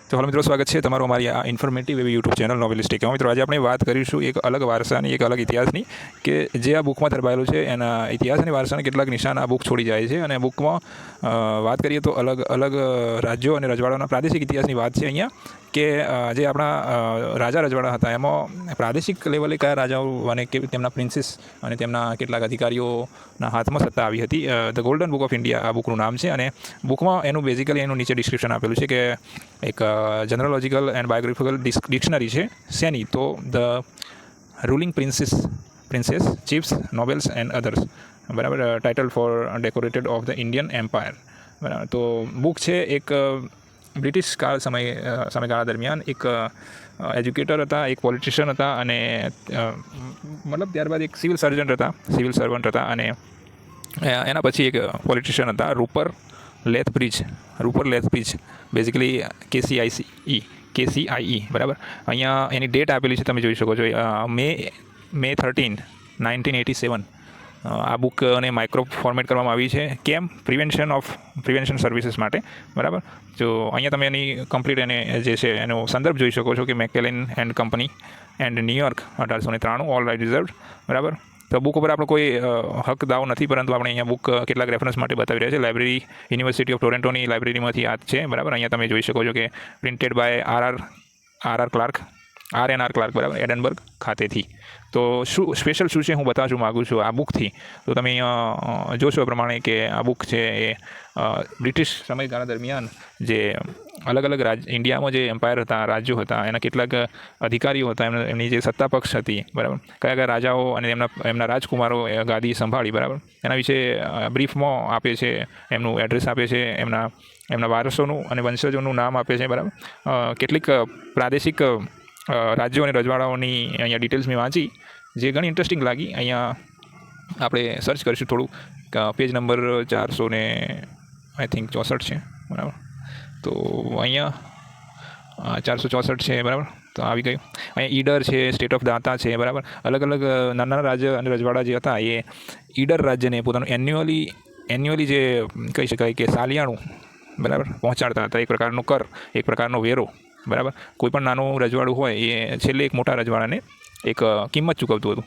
તો હાલો મિત્રો, સ્વાગત છે તમારું અમારી આ ઇન્ફોર્મેટિવ એવી યુટ્યુબ ચેનલ નોવેલિસ્ટિક. મિત્રો, આજે આપણે વાત કરીશું એક અલગ વારસાની, એક અલગ ઇતિહાસની, કે જે આ બુકમાં ધરબાયેલું છે એના ઇતિહાસ અને વારસાના કેટલાક નિશાન આ બુક છોડી જાય છે. અને બુકમાં વાત કરીએ તો અલગ અલગ રાજ્યો અને રજવાડાના પ્રાદેશિક ઇતિહાસની વાત છે અહીંયા, કે જે આપણા રાજા રજવાડા હતા એમાં પ્રાદેશિક લેવલે કયા રાજાઓ અને તેમના પ્રિન્સીસ અને તેમના કેટલાક અધિકારીઓના હાથમાં સત્તા આવી હતી. The golden book of India આ બુકનું નામ છે. અને બુકમાં એનું બેઝિકલી એનું નીચે ડિસ્ક્રિપ્શન આપેલું છે કે એક જનરોલોજીકલ એન્ડ બાયોગ્રાફિકલ ડિક્શનરી છે શેની, તો the ruling princes chiefs nobles and others, બરાબર, title for decorated of the Indian Empire. બરાબર. તો બુક છે એક બ્રિટિશ સમયગાળા દરમિયાન એક એજ્યુકેટર હતા, એક પોલિટિશિયન હતા, અને મતલબ ત્યારબાદ એક સિવિલ સર્વન્ટ હતા, અને એના પછી એક પોલિટિશિયન હતા રૂપર લેથબ્રિજ, બેઝિકલી KCIE, બરાબર. અહીંયા એની ડેટ આપેલી છે, તમે જોઈ શકો છો, મે 13, 1987. આ બુકને માઇક્રો ફોર્મેટ કરવામાં આવી છે. કેમ? પ્રિવેન્શન સર્વિસીસ માટે, બરાબર. તો અહીંયા તમે એની કમ્પ્લીટ એને જે છે એનો સંદર્ભ જોઈ શકો છો કે Macmillan and company and New York 1893, all right reserved, બરાબર. તો બુક ઉપર આપણો કોઈ હક દાવો નથી, પરંતુ આપણે અહીંયા બુક કેટલાક રેફરન્સ માટે બતાવી રહ્યા છે. લાઇબ્રેરી, યુનિવર્સિટી ઓફ ટોરેન્ટોની લાઇબ્રેરીમાંથી આ છે, બરાબર. અહીંયા તમે જોઈ શકો છો કે પ્રિન્ટેડ બાય RNR ક્લાર્ક, બરાબર, એડનબર્ગ ખાતેથી. તો સ્પેશિયલ શું છે હું બતાવવા માગું છું આ બુકથી, તો તમે અહીંયા જોશો એ પ્રમાણે કે આ બુક છે એ બ્રિટિશ સમયગાળા દરમિયાન જે અલગ અલગ ઇન્ડિયામાં જે એમ્પાયર હતા, રાજ્યો હતા, એના કેટલાક અધિકારીઓ હતા, એમની જે સત્તા પક્ષ હતી, બરાબર, કયા કયા રાજાઓ અને એમના રાજકુમારો ગાદી સંભાળી, બરાબર, એના વિશે બ્રીફમાં આપે છે, એમનું એડ્રેસ આપે છે, એમના વારસોનું અને વંશજોનું નામ આપે છે, બરાબર. કેટલીક પ્રાદેશિક રાજ્યો અને રજવાડાઓની અહીંયા ડિટેલ્સ મેં વાંચી, જે ઘણી ઇન્ટરેસ્ટિંગ લાગી. અહીંયા આપણે સર્ચ કરીશું થોડું, પેજ નંબર 464 છે, બરાબર. તો અહીંયા 464 છે, બરાબર. તો આવી ગયું. અહીંયા ઈડર છે, સ્ટેટ ઓફ દાંતા છે, બરાબર. અલગ અલગ નાના રાજ્ય અને રજવાડા જે હતા એ ઈડર રાજ્યને પોતાનું એન્યુઅલી જે કહી શકાય કે સાલિયાણું, બરાબર, પહોંચાડતા હતા. એક પ્રકારનો કર, એક પ્રકારનો વેરો, બરાબર. કોઈ પણ નાનું રજવાડું હોય એ છેલ્લે એક મોટા રજવાડાને એક કિંમત ચૂકવતું હતું.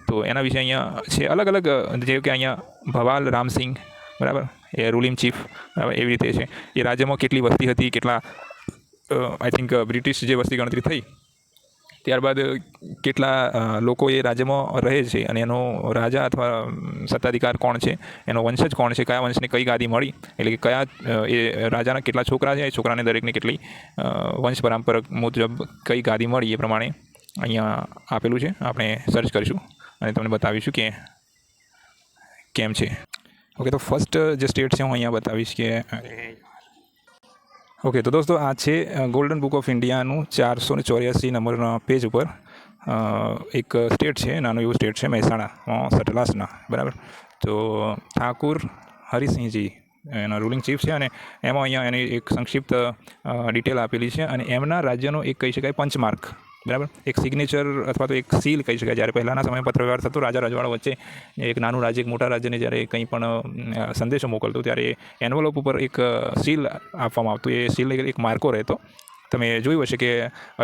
તો એના વિશે અહીંયા છે અલગ અલગ, જેવું કે અહીંયા ભવાલ રામસિંગ, બરાબર, એ રૂલિંગ ચીફ, બરાબર, એવી રીતે છે. એ રાજ્યમાં કેટલી વસ્તી હતી, કેટલા આઈ થિંક બ્રિટિશ જે વસ્તી ગણતરી થઈ ત્યારબાદ કેટલા લોકો એ રાજ્યમાં રહે છે, અને એનો રાજા અથવા સત્તાધિકાર કોણ છે, એનો વંશજ કોણ છે, કયા વંશને કઈ ગાદી મળી, એટલે કે કયા એ રાજાના કેટલા છોકરા છે, એ છોકરાને દરેકને કેટલી વંશ પરંપરા મુજબ કઈ ગાદી મળી, એ પ્રમાણે અહીંયા આપેલું છે. આપણે સર્ચ કરીશું અને તમને બતાવીશું કે કેમ છે. ઓકે, તો ફર્સ્ટ જે સ્ટેટ છે હું અહીંયા બતાવીશ કે ઓકે, તો દોસ્તો આ છે ગોલ્ડન બુક ઓફ ઇન્ડિયાનું 484 નંબરના પેજ ઉપર એક સ્ટેટ છે, નાનું એવું સ્ટેટ છે, મહેસાણા સતલાસના, બરાબર. તો ઠાકુર હરિસિંહજી એના રૂલિંગ ચીફ છે, અને એમાં અહીંયા એની એક સંક્ષિપ્ત ડિટેલ આપેલી છે, અને એમના રાજ્યનો એક કહી શકાય પંચમાર્ક, બરાબર, એક સિગ્નેચર અથવા તો એક સીલ કહી શકાય. જ્યારે પહેલાંના સમયમાં પત્રવ્યવહાર થતો રાજા રજવાડા વચ્ચે, એક નાનું રાજ્ય એક મોટા રાજ્યને જ્યારે કંઈ પણ સંદેશો મોકલતો ત્યારે એન્વલોપ ઉપર એક સીલ આપવામાં આવતું. એ સીલ એક માર્કો રહેતો. તમે જોયું હશે કે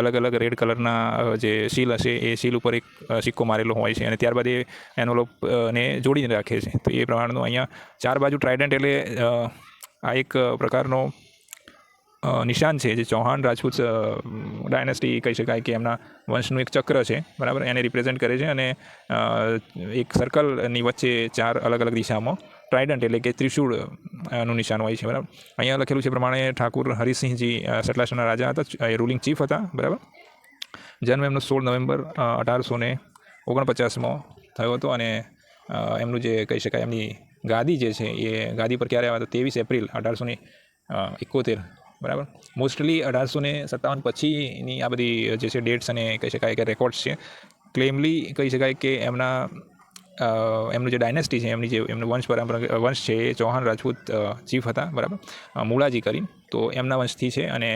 અલગ અલગ રેડ કલરના જે સીલ હશે એ સીલ ઉપર એક સિક્કો મારેલો હોય છે, અને ત્યારબાદ એ એન્વલોપને જોડીને રાખે છે. તો એ પ્રમાણનું અહીંયા ચાર બાજુ ટ્રાઇડન્ટ, એટલે આ એક પ્રકારનો નિશાન છે જે ચૌહાણ રાજપૂત ડાયનેસ્ટી કહી શકાય કે એમના વંશનું એક ચક્ર છે, બરાબર, એને રિપ્રેઝેન્ટ કરે છે. અને એક સર્કલની વચ્ચે ચાર અલગ અલગ દિશામાં ટ્રાઇડન્ટ એટલે કે ત્રિશૂળનું નિશાન હોય છે, બરાબર. અહીંયા લખેલું છે પ્રમાણે ઠાકુર હરિસિંહજી સતલાસના રાજા હતા, એ રૂલિંગ ચીફ હતા, બરાબર. જન્મ એમનો 16 નવેમ્બર 1849 થયો હતો, અને એમનું જે કહી શકાય એમની ગાદી જે છે એ ગાદી પર ક્યારે આવ્યા તો 23 એપ્રિલ 1871, બરાબર. મોસ્ટલી 1857 પછીની આ બધી જે છે ડેટ્સ અને કહી શકાય કે રેકોર્ડ્સ છે. ક્લેમલી કહી શકાય કે એમનું જે ડાયનેસ્ટી છે, એમનું વંશ છે એ ચૌહાણ રાજપૂત ચીફ હતા, બરાબર, મૂળાજી કરીને. તો એમના વંશથી છે, અને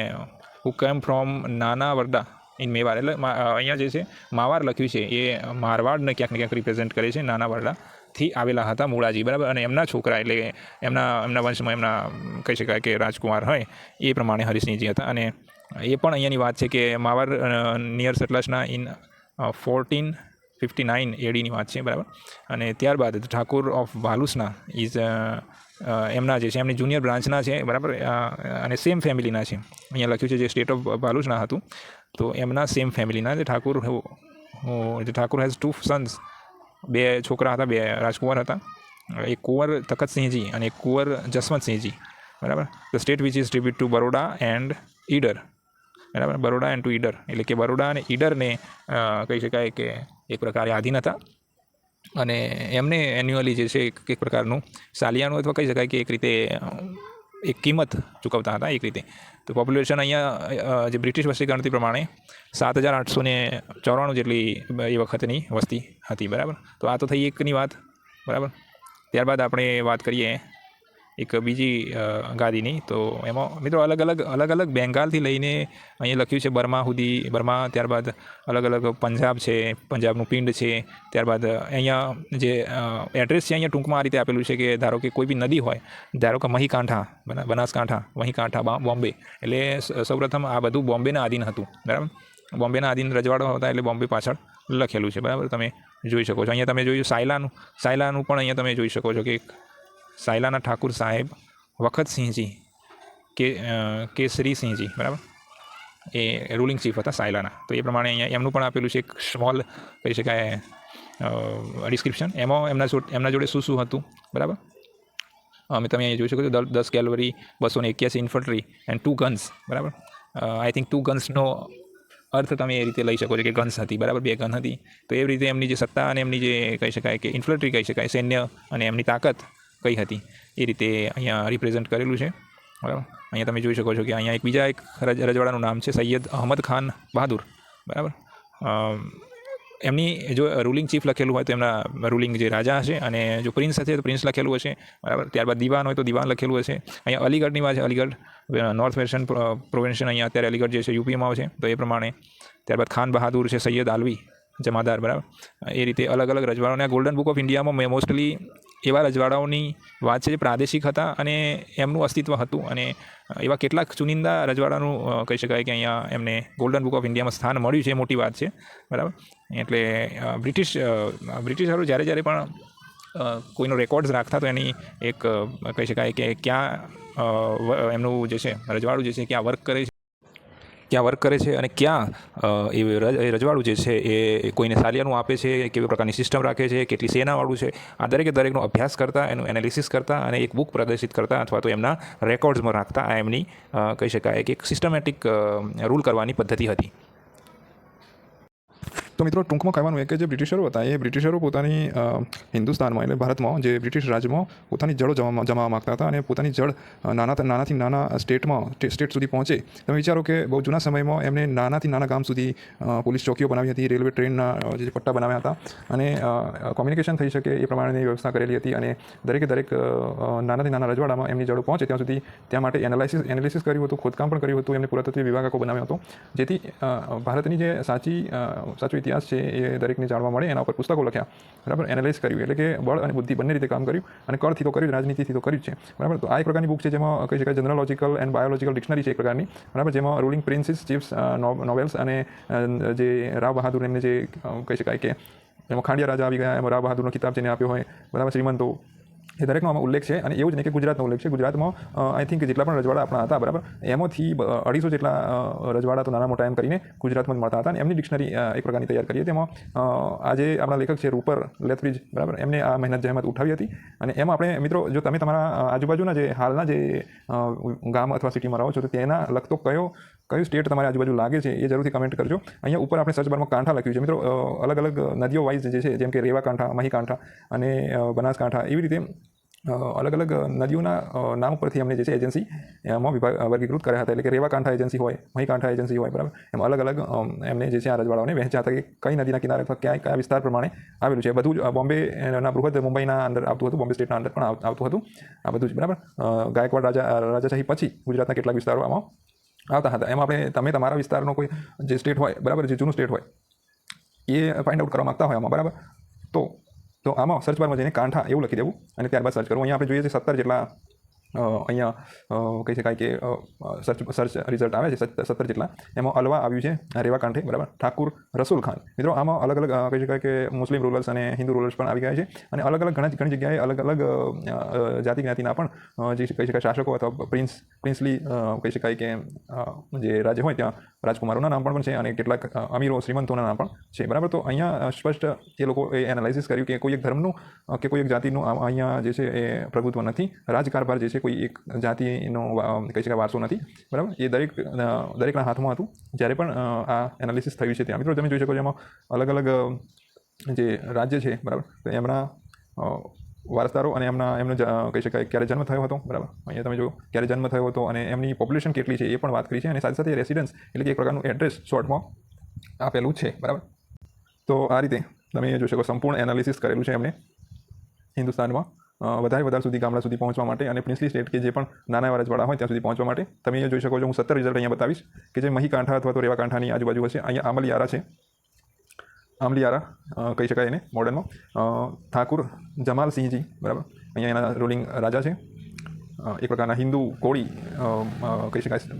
હુ કેમ ફ્રોમ નાના વરડા ઇન મેવાડ, એટલે અહીંયા જે છે માવાર લખ્યું છે એ મારવાડને ક્યાંક ને ક્યાંક રિપ્રેઝેન્ટ કરે છે. નાના વરડાથી આવેલા હતા મૂળાજી, બરાબર. અને એમના છોકરા એટલે એમના વંશમાં એમના કહી શકાય કે રાજકુમાર હોય એ પ્રમાણે હરિસિંહજી હતા. અને એ પણ અહીંયાની વાત છે કે માવાર નિયર સતલાસના ઇન 1459 એડીની વાત છે, બરાબર. અને ત્યારબાદ ઠાકુર ઓફ ભાલુસના ઇઝ એમના જે છે એમની જુનિયર બ્રાન્ચના છે, બરાબર. અને સેમ ફેમિલીના છે. અહીંયા લખ્યું છે જે સ્ટેટ ઓફ ભાલુસના હતું તો એમના સેમ ફેમિલીના જે ઠાકુર હેઝ 2 સન્સ, 2 છોકરા હતા, 2 રાજકુંવર હતા, એક કુંવર તખતસિંહજી અને એક કુંવર જસવંતસિંહજી, બરાબર. The state which is tribute to Baroda and Idar, બરાબર. બરોડા એન્ડ ટુ ઈડર એટલે કે બરોડા અને ઈડરને કહી શકાય કે એક પ્રકારે આધીન હતા અને એમને એન્યુઅલી જે છે એક પ્રકારનું સાલિયાનું અથવા કહી શકાય કે એક રીતે એક કિંમત ચૂકવતા હતા એક રીતે. તો પોપ્યુલેશન અહીંયા જે બ્રિટિશ વસ્તી ગણતરી પ્રમાણે 7,894 જેટલી એ વખતની વસ્તી હતી, બરાબર. તો આ તો થઈ એકની વાત, બરાબર. ત્યારબાદ આપણે વાત કરીએ એક બીજી ગાદીની. તો એમાં મિત્રો અલગ અલગ બેંગાલથી લઈને અહીંયા લખ્યું છે બર્મા સુધી, બર્મા, ત્યારબાદ અલગ પંજાબ છે, પંજાબનું પિંડ છે, ત્યારબાદ અહીંયા જે એડ્રેસ છે અહીંયા ટૂંકમાં આ રીતે આપેલું છે કે ધારો કે કોઈ બી નદી હોય, ધારો કે મહીકાંઠા, બનાસકાંઠા, મહીકાંઠા, બોમ્બે, એટલે સૌપ્રથમ આ બધું બોમ્બેના આધીન હતું, બરાબર. બોમ્બેના આધીન રજવાડા હતા એટલે બોમ્બે પાછળ લખેલું છે, બરાબર. તમે જોઈ શકો છો. અહીંયા તમે જોયું સાયલાનું પણ અહીંયા તમે જોઈ શકો છો કે સાયલાના ઠાકુર સાહેબ વખતસિંહજી કેસરીસિંહજી, બરાબર, એ રૂલિંગ ચીફ હતા સાયલાના. તો એ પ્રમાણે અહીંયા એમનું પણ આપેલું છે એક સ્મોલ કહી શકાય ડિસ્ક્રિપ્શન. એમાં એમના જોડે શું હતું, બરાબર. તમે અહીંયા જોઈ શકો છો 10 કેવલરી, 281 ઇન્ફન્ટ્રી એન્ડ 2 ગન્સ, બરાબર. આઈ થિંક 2 ગન્સનો અર્થ તમે એ રીતે લઈ શકો છો કે ગન્સ હતી, બરાબર, 2 ગન હતી. તો એવી રીતે એમની જે સત્તા અને એમની જે કહી શકાય કે ઇન્ફન્ટ્રી કહી શકાય, સૈન્ય અને એમની તાકાત કઈ હતી એ રીતે અહીંયા રિપ્રેઝન્ટ કરેલું છે, બરાબર. અહીંયા તમે જોઈ શકો છો કે અહીંયા બીજા એક રજવાડાનું નામ છે સૈયદ અહમદ ખાન બહાદુર, બરાબર. એમની જો રૂલિંગ ચીફ લખેલું હોય તો એમના રૂલિંગ જે રાજા હશે, અને જો પ્રિન્સ હશે તો પ્રિન્સ લખેલું હશે, બરાબર. ત્યારબાદ દિવાન હોય તો દિવાન લખેલું હશે. અહીંયા અલીગઢની વાત છે, અલીગઢ નોર્થ વેસ્ટર્ન પ્રોવિન્સ અહીંયા અત્યારે અલીગઢ જે છે યુપીમાં છે, તો એ પ્રમાણે. ત્યારબાદ ખાન બહાદુર છે, સૈયદ આલવી જમાદાર, બરાબર. એ રીતે અલગ રજવાડાઓને આ ગોલ્ડન બુક ઓફ ઇન્ડિયામાં મોસ્ટલી એવા રજવાડાઓની વાત છે જે પ્રાદેશિક હતા અને એમનું અસ્તિત્વ હતું, અને એવા કેટલાક ચુનિંદા રજવાડાનું કહી શકાય કે અહીંયા એમને ગોલ્ડન બુક ઓફ ઇન્ડિયામાં સ્થાન મળ્યું છે, એ મોટી વાત છે, બરાબર. એટલે બ્રિટિશરો જ્યારે પણ કોઈનો રેકોર્ડ્સ રાખતા તો એની એક કહી શકાય કે ક્યાં એમનું જે છે રજવાડું જે છે ક્યાં વર્ક કરે છે અને ક્યાં એ રજવાડું જે છે એ કોઈને સાલિયાનું આપે છે, કેવી પ્રકારની સિસ્ટમ રાખે છે, કેટલી સેનાવાળું છે, આ દરેકનો અભ્યાસ કરતા, એનું એનાલિસિસ કરતા અને એક બુક પ્રદર્શિત કરતા અથવા તો એમના રેકોર્ડ્સમાં રાખતા. આ એમની કહી શકાય કે એક સિસ્ટમેટિક રૂલ કરવાની પદ્ધતિ હતી. તો મિત્રો ટૂંકમાં કહેવાનું એ કે જે બ્રિટિશરો હતા એ બ્રિટિશરો પોતાની હિન્દુસ્તાનમાં એટલે ભારતમાં જે બ્રિટિશ રાજમાં પોતાની જડો જમાવવા માગતા હતા અને પોતાની જડ નાનાથી નાના સ્ટેટ સુધી પહોંચે. તમે વિચારો કે બહુ જૂના સમયમાં એમને નાનાથી નાના ગામ સુધી પોલીસ ચોકીઓ બનાવી હતી, રેલવે ટ્રેનના જે પટ્ટા બનાવ્યા હતા અને કોમ્યુનિકેશન થઈ શકે એ પ્રમાણેની વ્યવસ્થા કરેલી હતી. અને દરેક નાનાથી નાના રજવાડામાં એમની જડો પહોંચે ત્યાં સુધી ત્યાં માટે એનાલિસિસ કર્યું હતું, ખોદકામ પણ કર્યું હતું, એમને પુરાતત્વ વિભાગ આખો બનાવ્યો હતો, જેથી ભારતની જે સાચું ઇતિહાસ છે એ દરેકને જાણવા મળે. એના ઉપર પુસ્તકો લખ્યા, બરાબર, એનાલાઇઝ કર્યું, એટલે કે બળ અને બુદ્ધિ બંને રીતે કામ કર્યું અને કરથી તો કર્યું, રાજનીતિથી તો કર્યું છે, બરાબર. તો આ એક પ્રકારની બુક છે જેમાં કહી શકાય જનરલોજિકલ એન્ડ બાયોલોજિકલ ડિક્શનરી છે એક પ્રકારની, બરાબર, જેમાં રૂલિંગ પ્રિન્સીસ, ચીફ્સ, નોવેલ્સ અને જે રાવ બહાદુર એમને જે કહી શકાય કે એમાં ખાંડિયા રાજા આવી ગયા, એમાં રાવ બહાદુરનો કિતાબ જેને આપ્યો હોય, બરાબર, શ્રીમંતો, એ દરેકનો આમાં ઉલ્લેખ છે. અને એવું જ નહીં કે ગુજરાતનો ઉલ્લેખ છે. ગુજરાતમાં આઈ થિંક જેટલા પણ રજવાડા આપણા હતા, બરાબર, એમાંથી 250 જેટલા રજવાડા તો નાના મોટા એમ કરીને ગુજરાતમાં જ મળતા હતા. અને એમની ડિક્શનરી એક પ્રકારની તૈયાર કરી હતી. એમાં આજે આપણા લેખક છે રૂપર લેથબ્રિજ, બરાબર, એમને આ મહેનત જહેમત ઉઠાવી હતી. અને એમાં આપણે મિત્રો જો તમે તમારા આજુબાજુના જે હાલના જે ગામ અથવા સિટીમાં રહો છો તો તેના લગતો કયું સ્ટેટ તમારી આજુબાજુ લાગે છે એ જરૂરથી કમેન્ટ કરજો. અહીંયા ઉપર આપણે સર્ચ બારમાં કાંઠા લખ્યું છે મિત્રો. અલગ નદીઓ વાઇઝ જે છે, જેમ કે રેવા કાંઠા, મહી કાંઠા અને બનાસકાંઠા, એવી રીતે અલગ નદીઓના નામ ઉપરથી અમને જે છે એજન્સી એમાં વર્ગીકૃત કર્યા હતા. એટલે કે રેવા કાંઠા એજન્સી હોય, મહી કાંઠા એજન્સી હોય, બરાબર, એમ અલગ એમને જે છે આ રજવાડાઓને વહેંચ્યા હતા કે કઈ નદીના કિનારે અથવા કયા વિસ્તાર પ્રમાણે આવેલું છે. બધું જ બોમ્બેના બૃહદ મુંબઈના અંદર આવતું હતું, બોમ્બે સ્ટેટના અંદર પણ આવતું હતું આ બધું જ, બરાબર. ગાયકવાડ રાજાશાહી પછી ગુજરાતના કેટલાક વિસ્તારો આમાં આવતા હતા. એમાં તમે તમારા વિસ્તારનો કોઈ જે સ્ટેટ હોય, બરાબર, જે જૂનું સ્ટેટ હોય એ ફાઇન્ડ આઉટ કરવા માગતા હોય આમાં, બરાબર, તો આમાં સર્ચ બારમાં જઈને કાંઠા એવું લખી દેવું અને ત્યારબાદ સર્ચ કરવું. અહીંયા આપણે જોઈએ છે 17 જેટલા અહીંયા કહી શકાય કે સર્ચ રિઝલ્ટ આવે છે 17 જેટલા, એમાં અલવા આવ્યું છે રેવા કાંઠે, બરાબર. ઠાકુર રસુલ ખાન. મિત્રો આમાં અલગ અલગ કહી શકાય કે મુસ્લિમ રૂલર્સ અને હિન્દુ રૂલર્સ પણ આવી ગયા છે, અને અલગ અલગ ઘણી જગ્યાએ અલગ અલગ જાતિ જ્ઞાતિના પણ જે કહી શકાય શાસકો અથવા પ્રિન્સલી કહી શકાય કે જે રાજ્ય હોય ત્યાં રાજકુમારોના નામ પણ છે, અને કેટલાક અમીરો શ્રીમંતોના નામ પણ છે, બરાબર. તો અહીંયા સ્પષ્ટ એ લોકોએ એનાલાઇસિસ કર્યું કે કોઈ એક ધર્મનું કે કોઈ એક જાતિનું અહીંયા જે છે એ પ્રભુત્વ નથી, રાજકારભાર જે છે કોઈ એક જાતિનો કહી શકાય વારસો નથી, બરાબર. એ દરેકના હાથમાં હતું જ્યારે પણ આ એનાલિસિસ થયું છે ત્યાં. મિત્રો તમે જોઈ શકો છો એમાં અલગ અલગ જે રાજ્ય છે, બરાબર, તો એમના વારસદારો અને એમનો કહી શકાય ક્યારે જન્મ થયો હતો, બરાબર. અહીંયા તમે જો ક્યારે જન્મ થયો હતો અને એમની પોપ્યુલેશન કેટલી છે એ પણ વાત કરી છે, અને સાથે સાથે રેસિડન્સ એટલે કે એક પ્રકારનું એડ્રેસ શોર્ટમાં આપેલું છે, બરાબર. તો આ રીતે તમે જોઈ શકો સંપૂર્ણ એનાલિસિસ કરેલું છે એમણે હિન્દુસ્તાનમાં વધારે સુધી ગામડા સુધી પહોંચવા માટે, અને પ્રિન્સલી સ્ટેટ કે જે પણ નાના એવા રજવાડા હોય ત્યાં સુધી પહોંચવા માટે. તમે અહીંયા જોઈ શકો છો, હું 17 રિઝલ્ટ અહીંયા બતાવીશ કે જે મહી કાંઠા અથવા તો રેવા કાંઠાની આજુબાજુ હશે. અહીંયા આમલિયારા છે, આમલિયારા કહી શકાય એને મોડર્નમાં. ઠાકુર જમાલસિંહજી, બરાબર, અહીંયા એના રૂલિંગ રાજા છે, એક પ્રકારના હિન્દુ કોળી કહી શકાય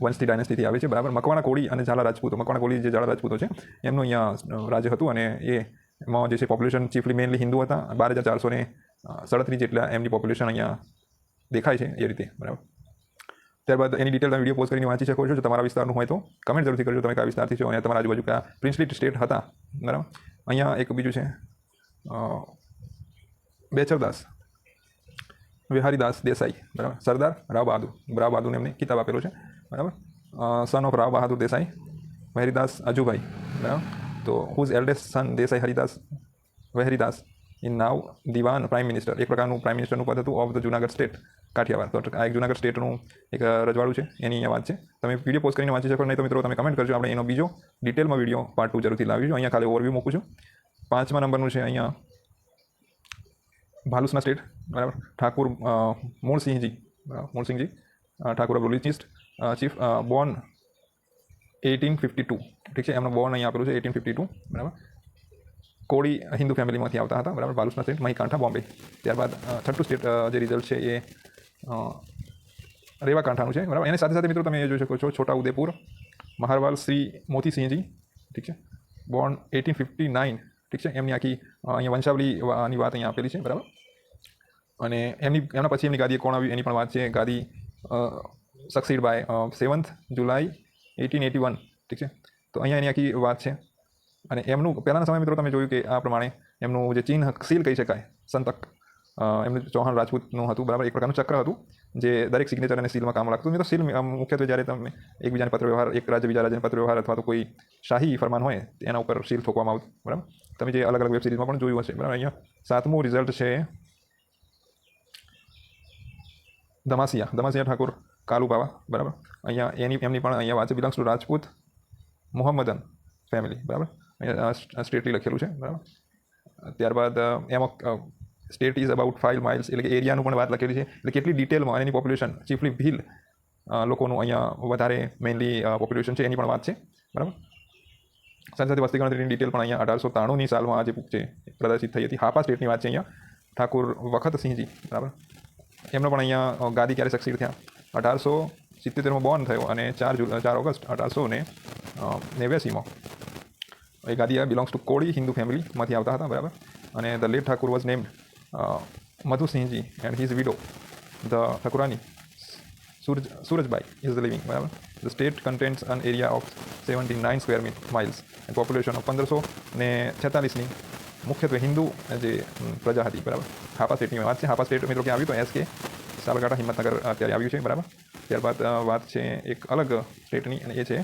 વંશથી ડાયનેસ્ટીથી આવે છે, બરાબર. મકવાણા કોળી અને ઝાલા રાજપૂતો, મકવાણા કોળી જે ઝાલા રાજપૂતો છે એમનું અહીંયા રાજ્ય હતું, અને એમાં જે છે પોપ્યુલેશન ચીફલી મેનલી હિન્દુ હતા. 12,437 જેટલા એમની પોપ્યુલેશન અહીંયા દેખાય છે એ રીતે, બરાબર. ત્યારબાદ એની ડિટેલ તમે વિડીયો પોઝ કરીને વાંચી શકો છો. જો તમારા વિસ્તારનું હોય તો કમેન્ટ જરૂરથી કરજો તમે કયા વિસ્તારથી છો અને તમારા આજુબાજુ કયા પ્રિન્સલી સ્ટેટ હતા, બરાબર. અહીંયા એક બીજું છે બેચરદાસ વિહારીદાસ દેસાઈ, બરાબર. સરદાર રાવ બહાદુરને એમને કિતાબ આપેલો છે, બરાબર. સન ઓફ રાવ બહાદુર દેસાઈ, વહેરીદાસ અજુભાઈ, બરાબર. તો whose eldest son Desai Haridas Vehridas is now Dewan prime minister, એક પ્રકારનું પ્રાઇમ મિનિસ્ટરનું પદ હતું of the Junagadh state Kathiawar. તો આ એક જુનાગઢ સ્ટેટનું એક રજવાડું છે, એની અહીંયા વાત છે. તમે વિડીયો પોઝ કરીને વાંચી શકો, નહીં તો મિત્રો તમે કમેન્ટ કરજો, આપણે એનો બીજો ડિટેલમાં વિડીયો પાર્ટ 2 જરૂરથી લાવીશું. અહીંયા ખાલી ઓવરવ્યૂ મૂકું છું. 5મા નંબરનું છે અહીંયા ભાલુસના સ્ટેટ, બરાબર. ઠાકુર મૂળસિંહજી, મૂળસિંહજી ઠાકુર ઓફ રૂલિસ્ટ ચીફ, બોર્ન 1852, ઠીક છે. એમનો બોર્ન અહીંયા આપેલું છે 1852, બરાબર. કોળી હિન્દુ ફેમિલીમાંથી આવતા હતા, બરાબર. ભાલુસના સ્ટેટ, મહી કાંઠા, બોમ્બે. ત્યારબાદ 6થું સ્ટેટ જે રિઝલ્ટ છે એ રેવા કાંઠાનું છે, બરાબર. એની સાથે સાથે મિત્રો તમે એ જોઈ શકો છો છોટા ઉદેપુર મહારવાલ શ્રી મોતીસિંહજી, ઠીક છે. બોર્ન 1859, ઠીક છે. એમની આખી અહીંયા વંશાવલીની વાત અહીંયા આપેલી છે, બરાબર. અને એમના પછી એમની ગાદીએ કોણ આવ્યું એની પણ વાત છે. ગાદી સક્સીડ બાય 7th જુલાઈ 1881, ઠીક છે. તો અહીંયા એની આખી વાત છે. અને એમનું પહેલાંના સમય મિત્રો તમે જોયું કે આ પ્રમાણે એમનું જે ચિહ્ન સીલ કહી શકાય સંતક એમનું ચૌહાણ રાજપૂતનું હતું, બરાબર. એક પ્રકારનું ચક્ર હતું જે દરેક સિગ્નેચર અને સીલમાં કામ લાગતું. મિત્રો સીલ મુખ્યત્વે જ્યારે તમે એકબીજાને પત્ર વ્યવહાર, એક રાજ્ય બીજા રાજ્યને પત્ર વ્યવહાર અથવા તો કોઈ શાહી ફરમાન હોય એના ઉપર સીલ ઠોકવામાં આવતું, બરાબર. તમે જે અલગ અલગ વેબ સિરીઝમાં પણ જોયું હશે, બરાબર. અહીંયા 7મું રિઝલ્ટ છે દમાસિયા ઠાકુર કાલુબાવા, બરાબર. અહીંયા એમની પણ અહીંયા વાત છે. બિલોંગ્સ ટુ રાજપૂત મોહમ્મદન ફેમિલી, બરાબર. અહીંયા સ્ટેટલી લખેલું છે, બરાબર. ત્યારબાદ એમાં સ્ટેટ ઇઝ અબાઉટ 5 miles, એટલે કે એરિયાનું પણ વાત લખેલી છે, એટલે કેટલી ડિટેલમાં એની પોપ્યુલેશન ચીફલી ભીલ લોકોનું અહીંયા વધારે મેઇનલી પોપ્યુલેશન છે એની પણ વાત છે, બરાબર. સાથે સાથે વસ્તી ગણતરીની ડિટેલ પણ અહીંયા 1893ની સાલમાં આ જે બુક છે પ્રદર્શિત થઈ હતી. હાપા સ્ટેટની વાત છે અહીંયા. ઠાકુર વખતસિંહજી, બરાબર. એમનો પણ અહીંયા ગાદી ક્યારે સક્સીડ થયા 1877માં બોર્ન થયો, અને 4 ઓગસ્ટ 1889માં એ ગાદી બિલોંગ્સ ટુ કોળી હિન્દુ ફેમિલીમાંથી આવતા હતા, બરાબર. અને the late Thakur was named Madhusinhji and his widow the Thakurani Surajbai is the living, બરાબર. The state contains an area of 79 square miles and population of 1546ની મુખ્યત્વે હિન્દુ જે પ્રજા હતી, બરાબર. હાપા સ્ટેટની વાત છે. હાપા સ્ટેટ મિત્રો ક્યાં આવ્યું તો SK સાબરકાંઠા હિંમતનગર અત્યારે આવ્યું છે, બરાબર. ત્યારબાદ વાત છે એક અલગ સ્ટેટની, અને એ છે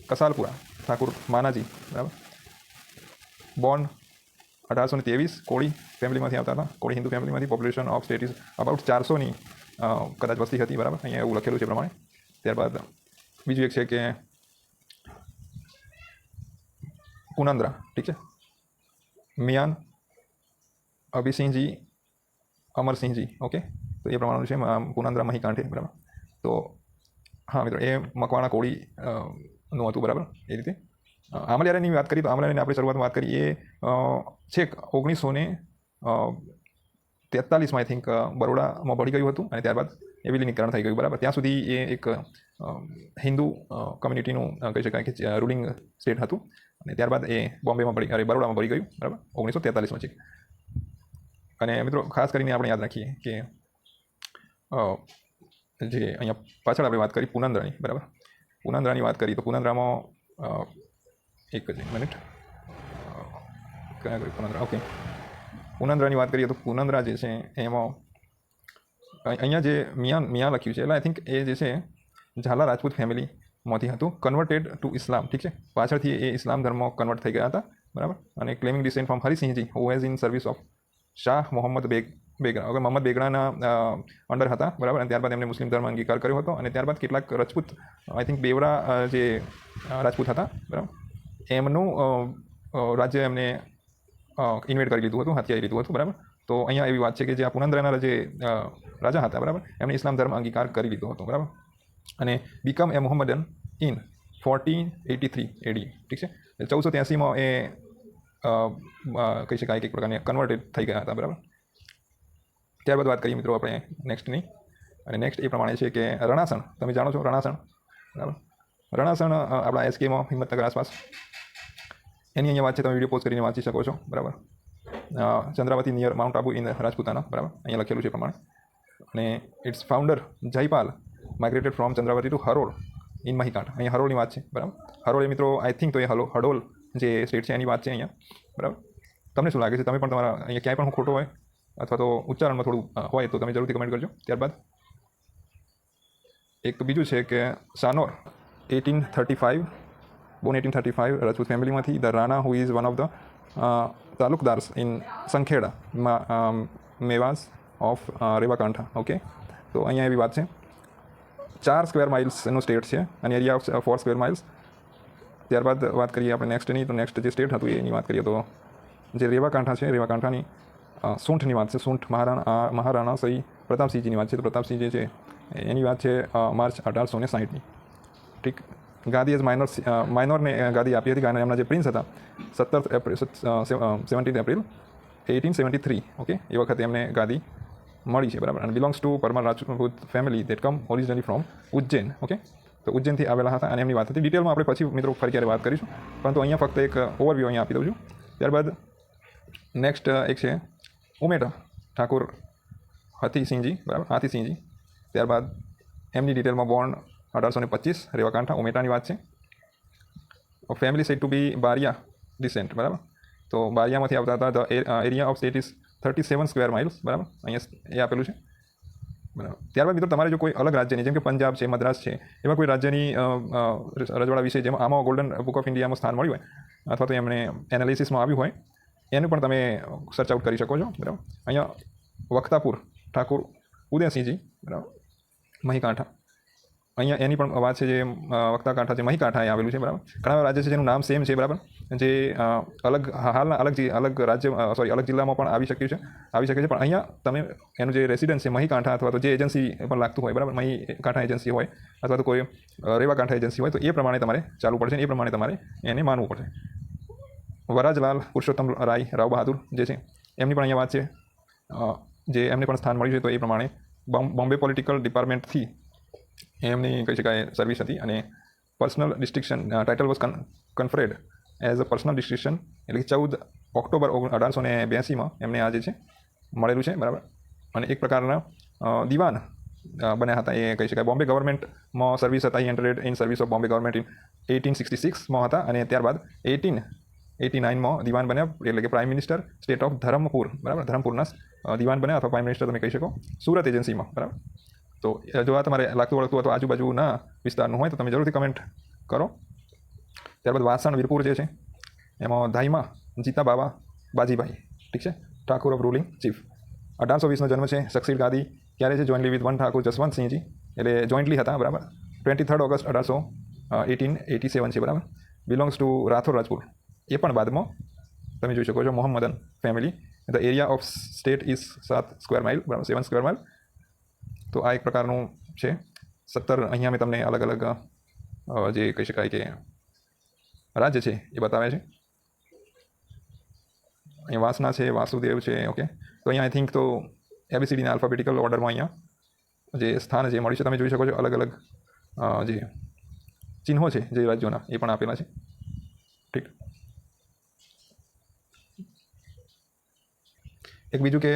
કસાલપુરા ઠાકુર માનાજી, બરાબર. બોર્ન 1823, કોળી ફેમિલીમાંથી આવતા હતા, કોળી હિન્દુ ફેમિલીમાંથી. Population of state is about 400ની કદાચ વસ્તી હતી, બરાબર. અહીંયા એવું લખેલું છે પ્રમાણે. ત્યારબાદ બીજું એક છે કે કુનંદ્રા, ઠીક છે. મિયાન અભિસિંહજી અમરસિંહજી, ઓકે. તો એ પ્રમાણેનું છે કુનંદ્રા મહી કાંઠે, બરાબર. તો હા મિત્રો, એ મકવાણા કોળી નું હતું, બરાબર. એ રીતે આમલિયારાની વાત કરીએ તો આમલિયારાની આપણે શરૂઆતમાં વાત કરી એ છેક 1900 ને 43માં આઈ થિંક બરોડામાં ભળી ગયું હતું અને ત્યારબાદ એ વિલીનીકરણ થઈ ગયું, બરાબર. ત્યાં સુધી એ એક હિન્દુ કમ્યુનિટીનું કહી શકાય કે રૂલિંગ સ્ટેટ હતું અને ત્યારબાદ એ બોમ્બેમાં બરોડામાં ભળી ગયું, બરાબર, 1943માં છે. અને મિત્રો ખાસ કરીને આપણે યાદ રાખીએ કે જે અહીંયા પાછળ આપણે વાત કરી પુનંદ્રાની, બરાબર. પુનંદ્રાની વાત કરી તો પુનંદ્રામાં એક જ મિનિટ કયા કરી પુનંદ્રા, ઓકે. પુનંદ્રાની વાત કરીએ તો પુનંદ્રા જે છે એમાં અહીંયા જે મિયા લખ્યું છે એટલે આઈ થિંક એ જે છે ઝાલા રાજપૂત ફેમિલીમાંથી હતું, કન્વર્ટેડ ટુ ઇસ્લામ, ઠીક છે. પાછળથી એ ઇસ્લામ ધર્મ કન્વર્ટ થઈ ગયા હતા, બરાબર. અને claiming descent from Harisinhji who has in service of Shah Mohammed Begada, okay, Mohammed બેગડાના અંડર હતા, બરાબર. અને ત્યારબાદ એમને મુસ્લિમ ધર્મ અંગીકાર કર્યો હતો અને ત્યારબાદ કેટલાક રાજપૂત, આઈ થિંક બેવડા જે રાજપૂત હતા, બરાબર, એમનું રાજ્ય એમને ઇન્વેડ કરી લીધું હતું, હથિયાઈ લીધું હતું, બરાબર. તો અહીંયા એવી વાત છે કે જે આ પુનંદ્રાના જે રાજા હતા, બરાબર, એમણે ઇસ્લામ ધર્મ અંગીકાર કરી લીધો હતો, બરાબર. અને બીકમ એ મોહમ્મદન ઇન 1483 AD, ઠીક છે. 1483માં એ કહી શકાય કે એક પ્રકારની કન્વર્ટેડ થઈ ગયા હતા, બરાબર. ત્યારબાદ વાત કરીએ મિત્રો આપણે નેક્સ્ટની, અને નેક્સ્ટ એ પ્રમાણે છે કે રણાસણ, તમે જાણો છો રણાસણ, બરાબર. રણાસણ આપણા SKમાં હિંમતનગર આસપાસ, એની અહીંયા વાત છે, તમે વિડીયો પોઝ કરીને વાંચી શકો છો, બરાબર. Chandravati near mount Abu in Rajputana, બરાબર, અહીંયા લખેલું છે એ પ્રમાણે. અને its founder Jaipal migrated from Chandravati to Harol in Mahikantha, અહીંયા હરોળની વાત છે, બરાબર. હરોળ એ મિત્રો આઈ થિંક તો એ હડોલ જે સ્ટેટ છે એની વાત છે અહીંયા, બરાબર. તમને શું લાગે છે? તમે પણ તમારા અહીંયા ક્યાંય પણ હું ખોટો હોય અથવા તો ઉચ્ચારણમાં થોડું હોય તો તમે જરૂરથી કમેન્ટ કરજો. ત્યારબાદ એક બીજું છે કે સાનોર 1835, બોર્ન 1835, રાજપૂત ફેમિલીમાંથી. The Rana who is one of the talukdars in Sankheda Mewas of Rewakantha, okay. તો અહીંયા એવી વાત છે 4 સ્ક્વેર માઇલ્સનો સ્ટેટ છે અને એરિયા ઓફ 4 સ્ક્વેર માઇલ્સ. ત્યારબાદ વાત કરીએ આપણે નેક્સ્ટની, તો નેક્સ્ટ જે સ્ટેટ હતું એની વાત કરીએ તો જે રેવાકાંઠા છે, રેવાકાંઠાની સૂંઠની વાત છે. સૂંઠ મહારાણા સહી પ્રતાપસિંહજીની વાત છે. તો પ્રતાપસિંહ જે છે એની વાત છે માર્ચ 1860ની, ઠીક. ગાદી એઝ માઇનોરને ગાદી આપી હતી, કારણ એમના જે પ્રિન્સ હતા 17 એપ્રિલ 1873, ઓકે, એ વખતે એમને ગાદી મળી છે, બરાબર. અને belongs to Parmar Rajput family that come originally from Ujjain, okay. તો ઉજ્જૈનથી આવેલા હતા અને એમની વાત હતી. ડિટેલમાં આપણે પછી મિત્રો ફરી ક્યારે વાત કરીશું, પરંતુ અહીંયા ફક્ત એક ઓવરવ્યૂ અહીંયા આપી દઉં છું. ત્યારબાદ નેક્સ્ટ એક છે ઉમેટા ઠાકુર હાથીસિંહજી, બરાબર, હાથીસિંહજી. ત્યારબાદ એમની ડિટેલમાં બોર્ન 1825, રેવાકાંઠા, ઉમેટાની વાત છે. Family said to be Baria descent, બરાબર. તો બારિયામાંથી આવતા હતા. The area of state is 37 square miles, બરાબર, અહીંયા એ આપેલું છે, બરાબર. ત્યારબાદ મિત્રો તમારે જો કોઈ અલગ રાજ્યની, જેમ કે પંજાબ છે, મદ્રાસ છે, એવા કોઈ રાજ્યની રજવાડા વિશે જેમાં આમાં ગોલ્ડન બુક ઓફ ઇન્ડિયામાં સ્થાન મળ્યું હોય અથવા તો એમને એનાલિસિસમાં આવ્યું હોય, એનું પણ તમે સર્ચ આઉટ કરી શકો છો, બરાબર. અહીંયા વખતાપુર ઠાકુર ઉદયસિંહજી, બરાબર, મહીકાંઠા. અહીંયા એની પણ વાત છે જે વખતાકાંઠા છે, મહીકાંઠા એ આવેલું છે, બરાબર. ઘણા રાજ્ય છે જેનું નામ સેમ છે, બરાબર, જે હાલના અલગ રાજ્ય અલગ જિલ્લામાં પણ આવી શકે છે, પણ અહીંયા તમે એનું જે રેસિડન્સ છે મહીકાંઠા અથવા તો જે એજન્સી પણ લાગતું હોય, બરાબર, મહીકાંઠા એજન્સી હોય અથવા તો કોઈ રેવાકાંઠા એજન્સી હોય, તો એ પ્રમાણે તમારે ચાલવું પડશે ને એ પ્રમાણે તમારે એને માનવું પડશે. વરાજલાલ પુરુષોત્તમ રાવ બહાદુર જે છે એમની પણ અહીંયા વાત છે, જે એમને પણ સ્થાન મળ્યું છે. તો એ પ્રમાણે બોમ્બે પોલિટિકલ ડિપાર્ટમેન્ટથી એમની કહી શકાય સર્વિસ હતી અને personal distinction title was conferred as a personal distinction, એટલે કે 14 ઓક્ટોબર 1882માં એમને આ જે છે મળેલું છે, બરાબર. અને એક પ્રકારના દિવાન બન્યા હતા, એ કહી શકાય. બોમ્બે ગવર્મેન્ટમાં સર્વિસ હતા. Entered in service of Bombay government in 1866માં હતા અને ત્યારબાદ 1889માં દિવાન બન્યા, એટલે કે prime minister state of Dharampur, બરાબર, ધરમપુરના દિવાન બન્યા અથવા પ્રાઇમ મિનિસ્ટર તમે કહી શકો, સુરત એજન્સીમાં, બરાબર. તો જો આ તમારે લાગતું વળગતું અથવા આજુબાજુના વિસ્તારનું હોય તો તમે જરૂરથી કમેન્ટ કરો. ત્યારબાદ વાસણ વીરપુર જે છે એમાં ધાઈમાં જીતા બાબા બાજીભાઈ, ઠીક છે, ઠાકુર ઓફ રૂલિંગ ચીફ. 1820નો જન્મ છે. સક્સીડ ગાદી ક્યારે છે? Jointly with one Thakur Jaswantsinhji, એટલે જોઈન્ટલી હતા, બરાબર. 23 ઓગસ્ટ 1887 છે, બરાબર. બિલોંગ્સ ટુ રાઠોડ રાજપૂત, એ પણ બાદમાં તમે જોઈ શકો છો Mohammedan family. The area of state is 7 square mile, બરાબર, 7 સ્ક્વેર માઇલ. તો આ એક પ્રકારનું છે. 17 અહીંયા મેં તમને અલગ અલગ જે કહી શકાય કે રાજ્ય છે એ બતાવે છે. અહીંયા વાસના છે, વાસુદેવ છે, ઓકે. તો અહીંયા આઈ થિંક તો ABCDના આલ્ફાબેટિકલ ઓર્ડરમાં અહીંયા જે સ્થાન જે મળ્યું છે તમે જોઈ શકો છો. અલગ અલગ જે ચિહ્નો છે જે રાજ્યોના એ પણ આપેલા છે. ઠીક. એક બીજું કે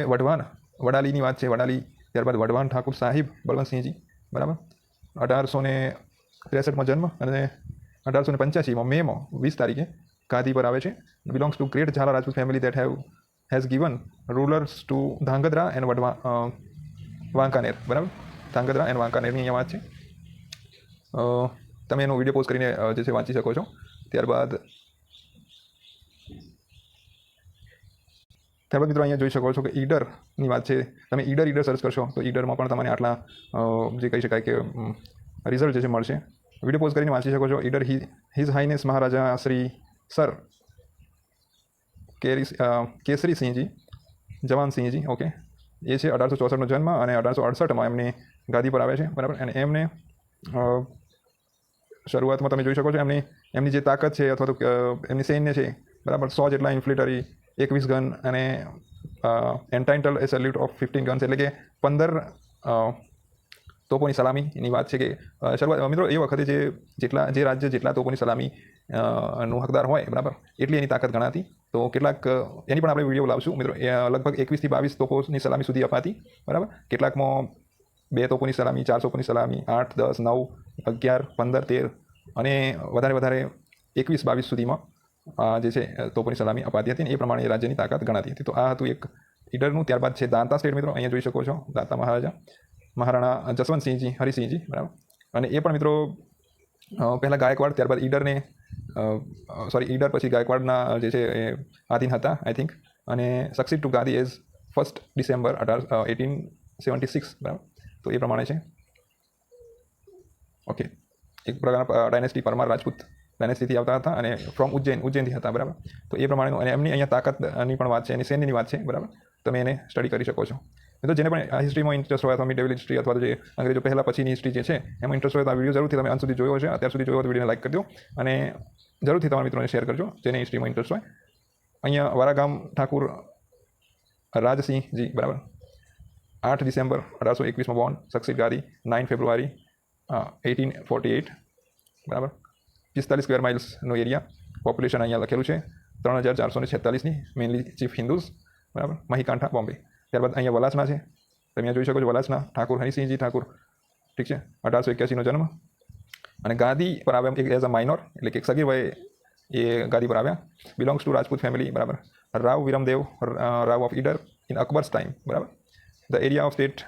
વડાલીની વાત છે. વડાલી, ત્યારબાદ વઢવાણ ઠાકુર સાહિબ બળવંતસિંહજી, બરાબર. 1863માં જન્મ અને 1885માં મેમાં 20 તારીખે ગાદી પર આવે છે. Belongs to great Jhala Rajput family that has given rulers to Dhrangadhra and Wankaner, બરાબર. ધાંગધ્રા એન્ડ વાંકાનેરની અહીંયા વાત છે. તમે એનો વિડીયો પોઝ કરીને જે છે વાંચી શકો છો. ત્યારબાદ મિત્રો અહીંયા જોઈ શકો છો કે ઈડરની વાત છે. તમે ઈડર સર્ચ કરશો તો ઈડરમાં પણ તમને આટલા જે કહી શકાય કે રિઝલ્ટ જે છે મળશે. વિડીયો પોઝ કરીને વાંચી શકો છો. ઈડર હિઝ હાઈનેસ મહારાજા શ્રી સર કેસરીસિંહજી જવાનસિંહજી, ઓકે. એ છે 1864નો જન્મ અને 1868માં એમની ગાદી પર આવે છે, બરાબર. અને એમને શરૂઆતમાં તમે જોઈ શકો છો એમની જે તાકાત છે અથવા તો એમની સૈન્ય છે, બરાબર, 100 જેટલા ઇન્ફ્લેટરી, 21 ગન અને એન્ટાઇન્ટલ એ સેલ્યુટ ઓફ 15 ગન્સ, એટલે કે 15 તોપોની સલામીની વાત છે. કે શરૂઆત મિત્રો એ વખતે જે રાજ્ય જેટલા તોપોની સલામી નું હકદાર હોય, બરાબર, એટલી એની તાકાત ગણાતી. તો કેટલાક એની પણ આપણે વિડીયો લાવશું મિત્રો. લગભગ 21 થી 22 તોપોની સલામી સુધી અપાતી, બરાબર. કેટલાકમાં 2 તોપોની સલામી, 4 તોપોની સલામી, 8, 10, 9, 11, 15, 13 અને વધારે 21-22 સુધીમાં જે છે તોપોની સલામી અપાતી હતી. એ પ્રમાણે રાજ્યની તાકાત ગણાતી હતી. તો આ હતું એક ઈડરનું. ત્યારબાદ છે દાંતા સ્ટેટ મિત્રો. અહીંયા જોઈ શકો છો દાંતા મહારાણા જસવંતસિંહજી હરિસિંહજી, બરાબર. અને એ પણ મિત્રો પહેલાં ગાયકવાડ, ત્યારબાદ ઈડર પછી ગાયકવાડના જે છે એ આધીન હતા, આઈ થિંક. અને સક્સીડ ટુ ગાદી એઝ 1 ડિસેમ્બર 1876, બરાબર. તો એ પ્રમાણે છે, ઓકે. એક પ્રકારના ડાયનેસ્ટી પરમાર રાજપૂત ડાયનેસ્ટીથી આવતા હતા અને ફ્રોમ ઉજ્જૈનથી હતા, બરાબર. તો એ પ્રમાણેનું અને એમની અહીંયા તાકાતની પણ વાત છે, એની સૈન્યની વાત છે, બરાબર. તમે એને સ્ટડી કરી શકો છો. મિત્રો જેને પણ આ હિસ્ટ્રીમાં ઇન્ટરેસ્ટ હોય અથવા મિડેવલ હિસ્ટ્રી અથવા તો જે અંગ્રેજો પહેલાં પછીની હિસ્ટ્રી જે છે એમાં ઇન્ટરેસ્ટ હોય તો આ વિડીયો જરૂરથી તમે અંત સુધી જોયો હશે. અત્યાર સુધી જોયો તો વિડીયોને લાઈક કરી દો અને જરૂરથી તમારા મિત્રોને શેર કરજો જેને હિસ્ટ્રીમાં ઇન્ટરેસ્ટ હોય. અહીંયા વારાગામ ઠાકુર રાજસિંહજી, બરાબર. 8 ડિસેમ્બર 1821માં બોર્ન, સક્સીડ ગાદી 9 ફેબ્રુઆરી 1848, બરાબર. 45 સ્ક્વેર માઇલ્સનો એરિયા. પોપ્યુલેશન અહીંયા લખેલું છે 3446ની, મેઇનલી ચીફ હિન્દુઝ, બરાબર. મહીકાંઠા, બોમ્બે. ત્યારબાદ અહીંયા વલાસના છે. તમે અહીંયા જોઈ શકો છો વલાસના ઠાકુર હરિસિંહજી ઠાકુર, ઠીક છે. 1881નો જન્મ અને ગાદી પર આવ્યા એઝ અ માઇનોર, એટલે કે એક સગીર વયે એ ગાદી પર આવ્યા. બિલોંગ્સ ટુ રાજપૂત ફેમિલી, બરાબર. Rao Viramdev Rao of Idar in Akbar's time, બરાબર. The area of state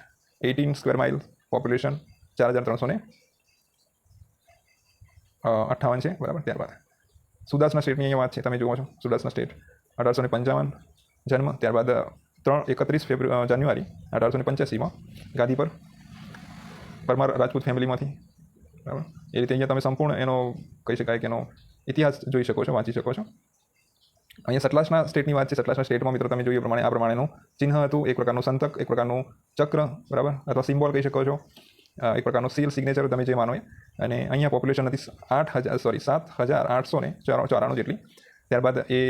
18 square mile, population 4358 છે, બરાબર. ત્યારબાદ સુદાસના સ્ટેટની અહીંયા વાત છે. તમે જુઓ છો સુદાસના સ્ટેટ 1855 જન્મ. ત્યારબાદ 31 જાન્યુઆરી 1885માં ગાદી પર પરમાર રાજપૂત ફેમિલીમાંથી, બરાબર. એ રીતે અહીંયા તમે સંપૂર્ણ એનો કહી શકાય કે એનો ઇતિહાસ જોઈ શકો છો, વાંચી શકો છો. અહીંયા સતલાસના સ્ટેટની વાત છે. સતલાસના સ્ટેટમાં મિત્રો તમે જોઈએ પ્રમાણે આ પ્રમાણેનું ચિહ્ન હતું. એક પ્રકારનું સંતક, એક પ્રકારનું ચક્ર, બરાબર, અથવા સિમ્બોલ કહી શકો છો. એક પ્રકારનું સીલ, સિગ્નેચર, તમે જે માનો એ. અને અહીંયા પોપ્યુલેશન હતી 7,894 જેટલી. ત્યારબાદ એ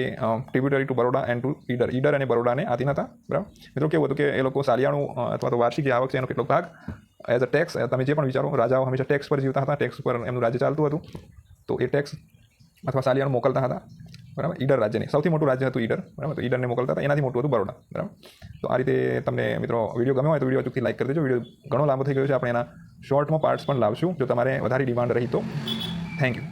tributary to Baroda and to Idar અને બરોડાને આધીન હતા, બરાબર. મિત્રો કેવું હતું કે એ લોકો સાલિયાણું અથવા તો વાર્ષિક જે આવક છે એનો કેટલો ભાગ એઝ અ ટેક્સ, તમે જે પણ વિચારો, રાજાઓ હંમેશા ટેક્સ પર જીવતા હતા, ટેક્સ પર એમનું રાજ્ય ચાલતું હતું. તો એ ટેક્સ અથવા સાલિયાણું મોકલતા હતા, બરાબર. ઈડર રાજ્યને સૌથી મોટું રાજ્ય હતું ઈડર, બરાબર. તો ઈડરને મોકલતા હતા. એનાથી મોટું હતું બરોડા, બરાબર. તો આ રીતે તમને મિત્રો વિડીયો ગમ્યો હોય તો વિડીયો અચૂકથી લાઈક કરી દેજો. વિડીયો ઘણો લાંબો થઈ ગયો છે. આપણે એના શોર્ટમાં પાર્ટ્સ પણ લાવશું જો તમારે વધારે ડિમાન્ડ રહી તો. Thank you.